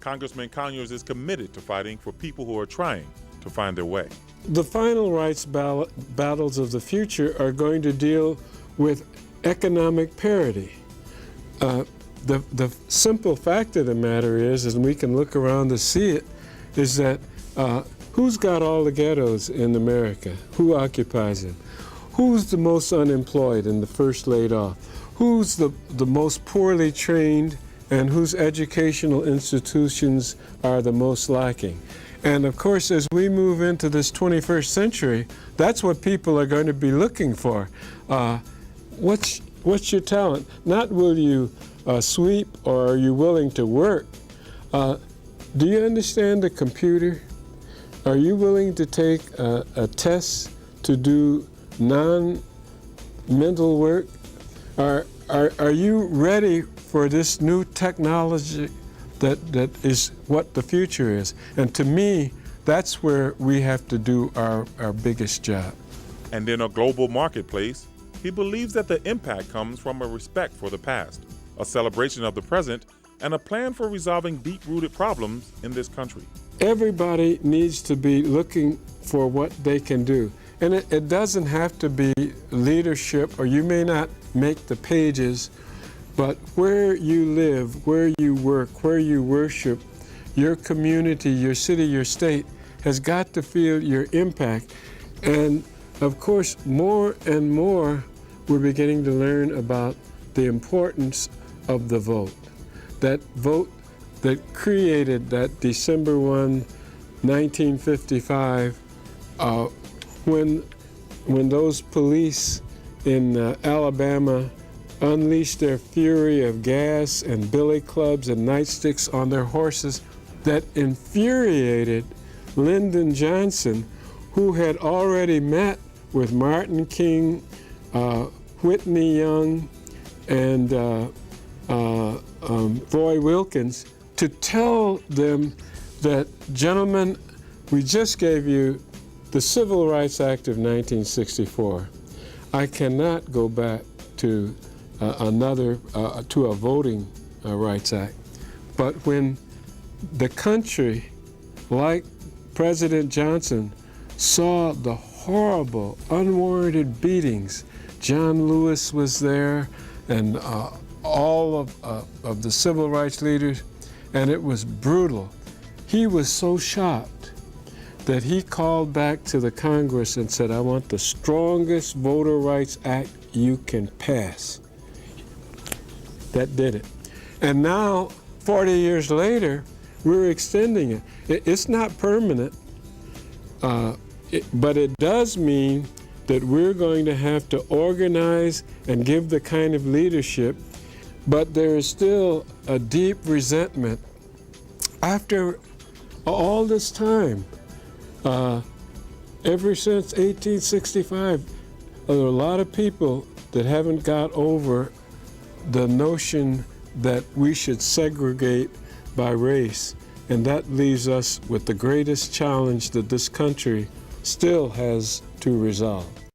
Congressman Conyers is committed to fighting for people who are trying to find their way. The final rights battles of the future are going to deal with economic parity. The simple fact of the matter is, and we can look around to see it, is that who's got all the ghettos in America? Who occupies them? Who's the most unemployed and the first laid off? Who's the most poorly trained and whose educational institutions are the most lacking? And of course, as we move into this 21st century, that's what people are going to be looking for. What's your talent? Not will you sweep or are you willing to work? Do you understand the computer? Are you willing to take a test to do non-mental work? Are you ready for this new technology that is what the future is? And to me, that's where we have to do our biggest job. And in a global marketplace, he believes that the impact comes from a respect for the past, a celebration of the present, and a plan for resolving deep-rooted problems in this country. Everybody needs to be looking for what they can do. And it doesn't have to be leadership, or you may not make the pages, but where you live, where you work, where you worship, your community, your city, your state has got to feel your impact. And of course, more and more, we're beginning to learn about the importance of the vote. That vote that created that December 1, 1955, when those police in Alabama unleashed their fury of gas and billy clubs and nightsticks on their horses, that infuriated Lyndon Johnson, who had already met with Martin King, Whitney Young, and Roy Wilkins, to tell them that, gentlemen, we just gave you the Civil Rights Act of 1964. I cannot go back to to a voting rights act. But when the country, like President Johnson, saw the horrible, unwarranted beatings, John Lewis was there, and all of the civil rights leaders, and it was brutal. He was so shocked that he called back to the Congress and said, I want the strongest voter rights act you can pass. That did it. And now, 40 years later, we're extending it. It's not permanent, but it does mean that we're going to have to organize and give the kind of leadership, but there is still a deep resentment. After all this time, ever since 1865, there are a lot of people that haven't got over the notion that we should segregate by race, and that leaves us with the greatest challenge that this country still has to resolve.